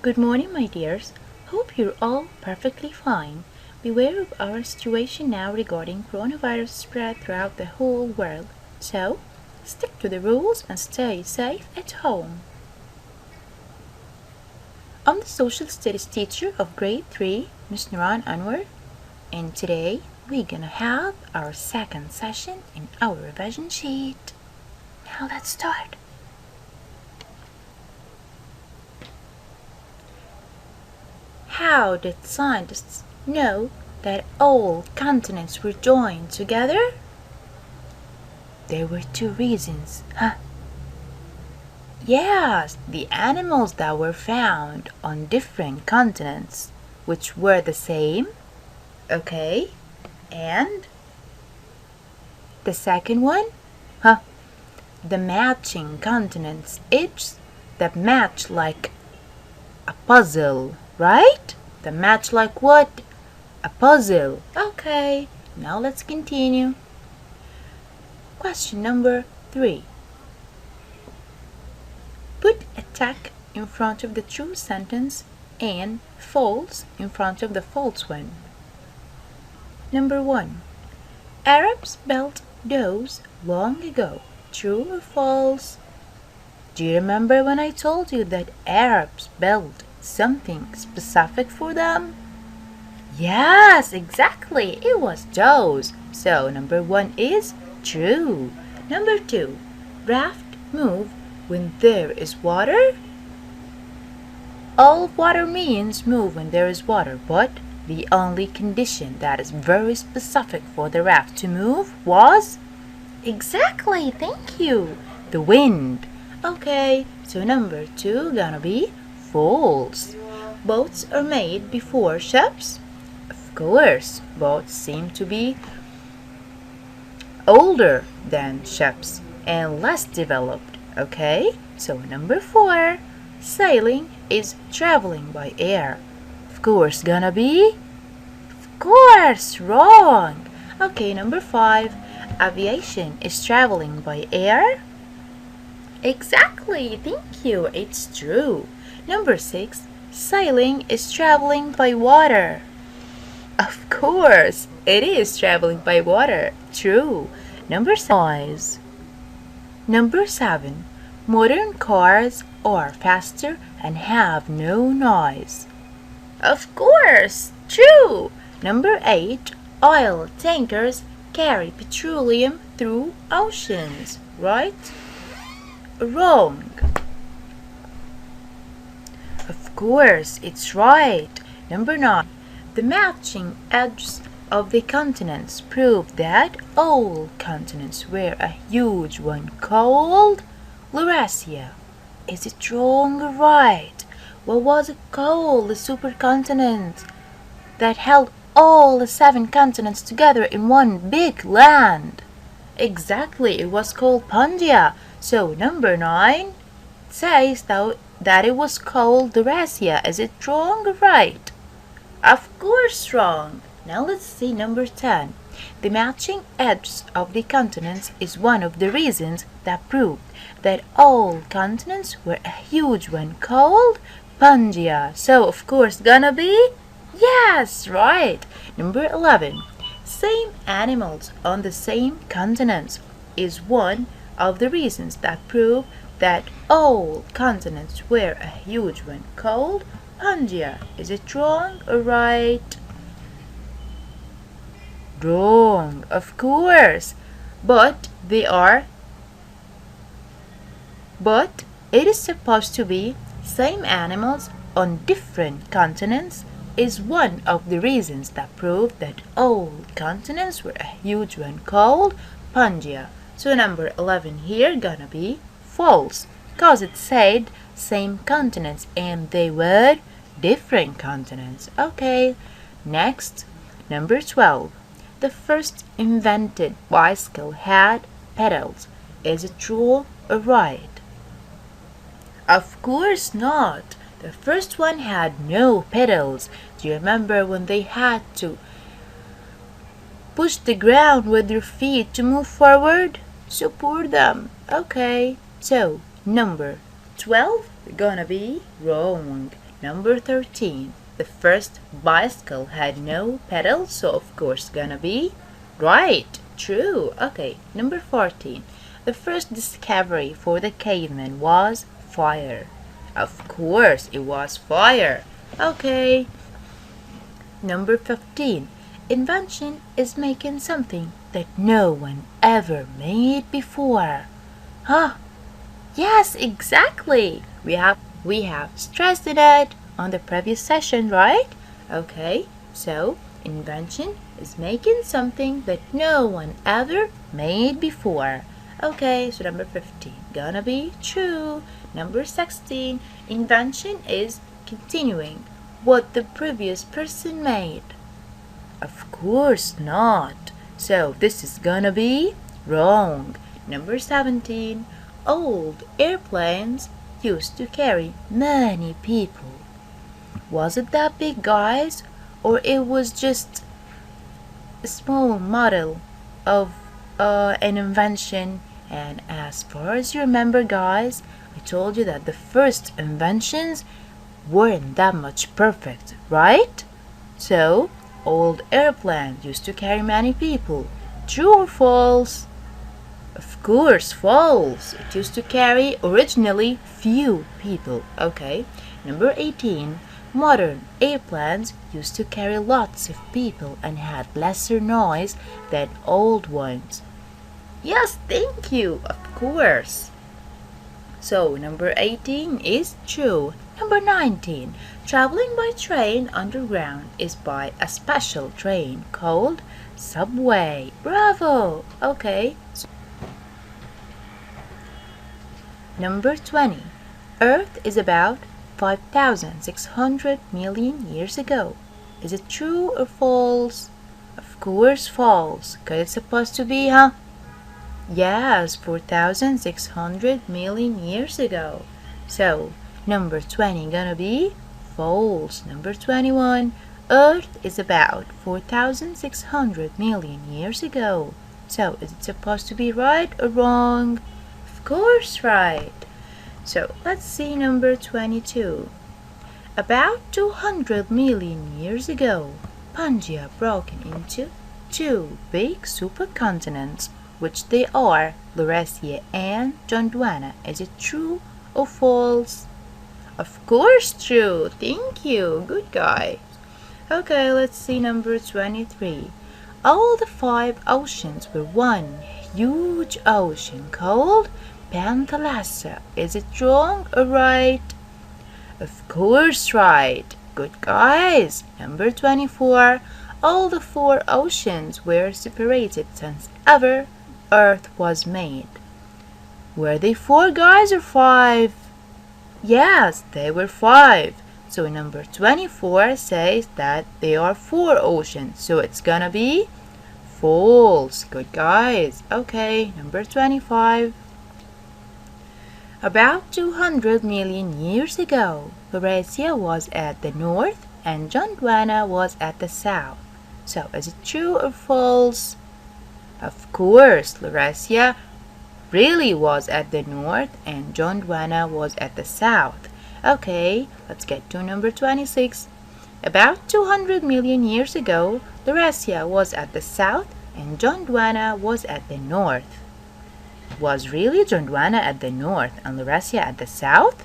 Good morning, my dears. Hope you're all perfectly fine. Beware of our situation now regarding coronavirus spread throughout the whole world. So, stick to the rules and stay safe at home. I'm the social studies teacher of grade 3, Miss Nuran Anwar, and today we're gonna have our second session in our revision sheet. Now let's start. How did scientists know that all continents were joined together? There were two reasons, huh? Yes, the animals that were found on different continents, which were the same. Okay, and the second one? Huh? The matching continents edges that match like a puzzle, right? The match like what? A puzzle. Okay, now let's continue. Question number 3. Put a tick in front of the true sentence and false in front of the false one. Number 1. Arabs built those long ago. True or false? Do you remember when I told you that Arabs built something specific for them? Yes, exactly. It was those. So number 1 is true. Number 2. Raft move when there is water? All water means move when there is water, but the only condition that is very specific for the raft to move was? Exactly, thank you. The wind. Okay, so number 2 gonna be false. Boats are made before ships? Of course, boats seem to be older than ships and less developed. Okay, so number 4, sailing is traveling by air. Of course, gonna be? Of course, wrong. Okay, number 5, aviation is traveling by air? Exactly, thank you, it's true. Number 6, sailing is traveling by water. Of course, it is traveling by water. True. Number 6. Number 7, modern cars are faster and have no noise. Of course, true. Number 8, oil tankers carry petroleum through oceans, right? Wrong. Of course, it's right. Number 9. The matching edges of the continents prove that all continents were a huge one called Laurasia. Is it wrong or right? What was it called, the supercontinent that held all the 7 continents together in one big land? Exactly, it was called Pangaea. So number 9 says that it was called Laurasia. Is it wrong or right? Of course wrong. Now let's see number 10. The matching edges of the continents is one of the reasons that proved that all continents were a huge one called Pangaea. So of course gonna be? Yes, right. Number 11. Same animals on the same continents is one of the reasons that prove that all continents were a huge one called Pangaea. Is it wrong or right? Wrong, of course. But it is supposed to be same animals on different continents is one of the reasons that prove that all continents were a huge one called Pangaea. So number 11 here gonna be false, cause it said same continents and they were different continents. Okay, next, number 12. The first invented bicycle had pedals. Is it true or right? Of course not. The first one had no pedals. Do you remember when they had to push the ground with their feet to move forward? So poor them. Okay, so number 12 gonna be wrong. Number 13. The first bicycle had no pedals, so of course gonna be right. True. Okay. Number 14. The first discovery for the caveman was fire. Of course it was fire. Okay. Number 15. Invention is making something that no one ever made before. Huh? Yes, exactly. We have stressed it on the previous session, right? Okay. So, invention is making something that no one ever made before. Okay, so number 15 gonna be true. Number 16, invention is continuing what the previous person made. Of course not. So this is gonna be wrong. Number 17, old airplanes used to carry many people. Was it that big, guys? Or it was just a small model of an invention? And as far as you remember, guys, I told you that the first inventions weren't that much perfect, right? So, old airplanes used to carry many people. True or false? Of course, false. It used to carry originally few people. Okay. Number 18. Modern airplanes used to carry lots of people and had lesser noise than old ones. Yes, thank you. Of course. So, number 18 is true. Number 19. Traveling by train underground is by a special train called subway. Bravo! Okay. Number 20. Earth is about 5,600 million years ago. Is it true or false? Of course false, because it's supposed to be, huh? Yes, 4,600 million years ago. So, number 20 gonna be false. Number 21. Earth is about 4,600 million years ago. So, is it supposed to be right or wrong? Of course right. So, let's see number 22. About 200 million years ago, Pangaea broke into two big supercontinents, which they are Laurasia and Gondwana. Is it true or false? Of course true. Thank you. Good guy. Okay, let's see number 23. All the 5 oceans were one huge ocean called Panthalassa. Is it wrong or right? Of course right. Good guys. Number 24. All the 4 oceans were separated since ever Earth was made. Were they 4 guys or 5? Yes, they were 5. So number 24 says that they are 4 oceans. So it's gonna be false. Good guys. Okay, number 25. About 200 million years ago, Laurasia was at the north and Gondwana was at the south. So is it true or false? Of course, Laurasia really was at the north and Gondwana was at the south. Okay, let's get to number 26. About 200 million years ago, Laurasia was at the south and Gondwana was at the north. Was really Gondwana at the north and Laurasia at the south?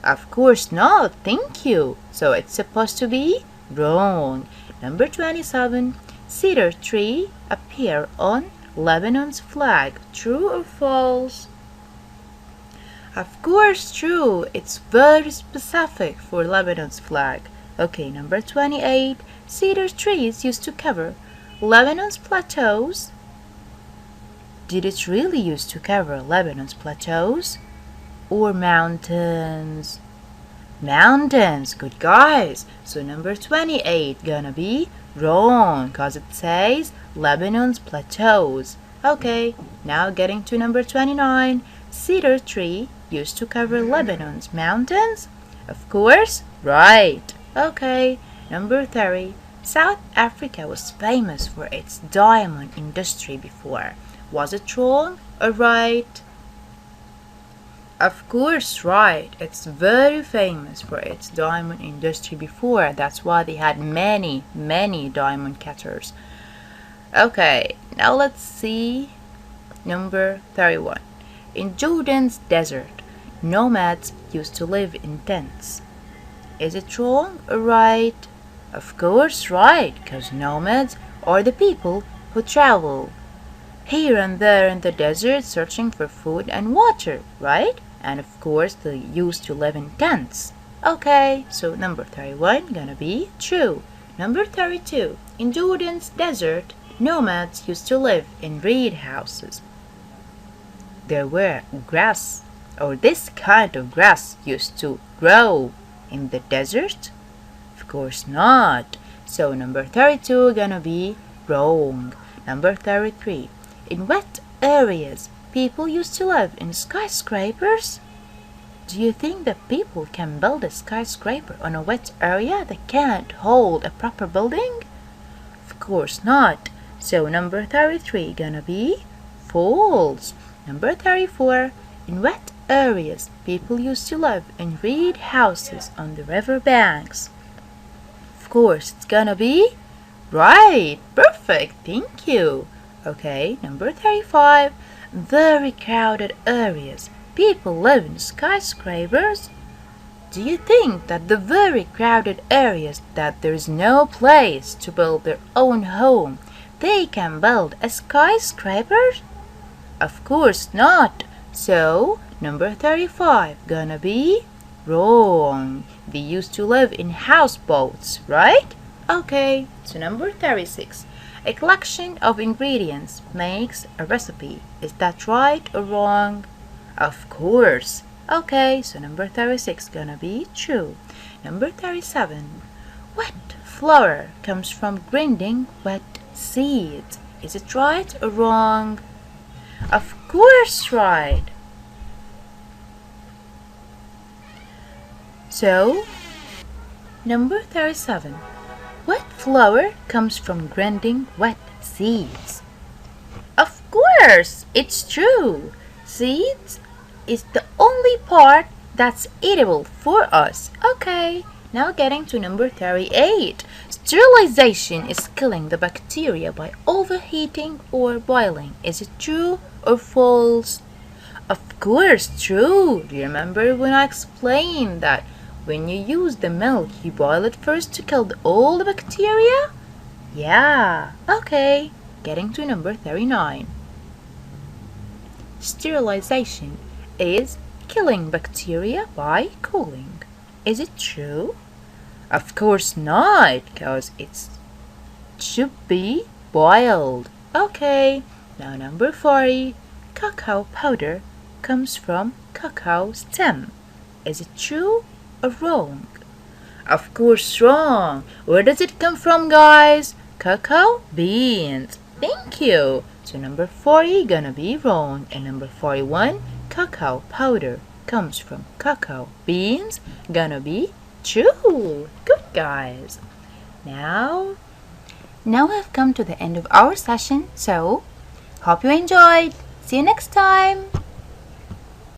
Of course not, thank you. So it's supposed to be wrong. Number 27. Cedar tree appear on Lebanon's flag. True or false? Of course true. It's very specific for Lebanon's flag. Okay, number 28. Cedar trees used to cover Lebanon's plateaus. Did it really used to cover Lebanon's plateaus? Or mountains? Mountains, good guys. So number 28 gonna be wrong, cause it says Lebanon's plateaus. Okay, now getting to number 29. Cedar tree used to cover Lebanon's mountains? Of course, right. Okay, number 30. South Africa was famous for its diamond industry before. Was it wrong or right? Of course, right. It's very famous for its diamond industry before. That's why they had many, many diamond cutters. Okay, now let's see number 31. In Jordan's desert, nomads used to live in tents. Is it wrong or right? Of course, right, because nomads are the people who travel here and there in the desert searching for food and water, right? And of course, they used to live in tents. Okay, so number 31 gonna be true. Number 32. In Jordan's desert, nomads used to live in reed houses. There were grass, or this kind of grass used to grow in the desert? Of course not. So number 32 gonna be wrong. Number 33. In wet areas, people used to live in skyscrapers? Do you think that people can build a skyscraper on a wet area that can't hold a proper building? Of course not. So number 33 gonna be false. Number 34. In wet areas, people used to live in reed houses on the river banks. Of course, it's gonna be right. Perfect. Thank you. Okay, number 35. Very crowded areas. People live in skyscrapers. Do you think that the very crowded areas that there is no place to build their own home, they can build a skyscraper? Of course not. So, number 35 gonna be wrong. They used to live in houseboats, right? Okay, so number 36. A collection of ingredients makes a recipe. Is that right or wrong? Of course. Okay, so number 36 gonna be true. Number 37. Wet flour comes from grinding wet seeds. Is it right or wrong? Of course right. So, number 37. Wet flour comes from grinding wet seeds. Of course, it's true. Seeds is the only part that's eatable for us. Okay, now getting to number 38. Sterilization is killing the bacteria by overheating or boiling. Is it true or false? Of course, true. Do you remember when I explained that when you use the milk, you boil it first to kill all the bacteria? Yeah, okay. Getting to number 39. Sterilization is killing bacteria by cooling. Is it true? Of course not, because it should be boiled. Okay, now number 40. Cacao powder comes from cacao stem. Is it true or wrong? Of course wrong. Where does it come from, guys? Cacao beans. Thank you. So number 40 gonna be wrong, and number 41, cacao powder comes from cacao beans, gonna be true. Good, guys. Now we've come to the end of our session, so hope you enjoyed. See you next time.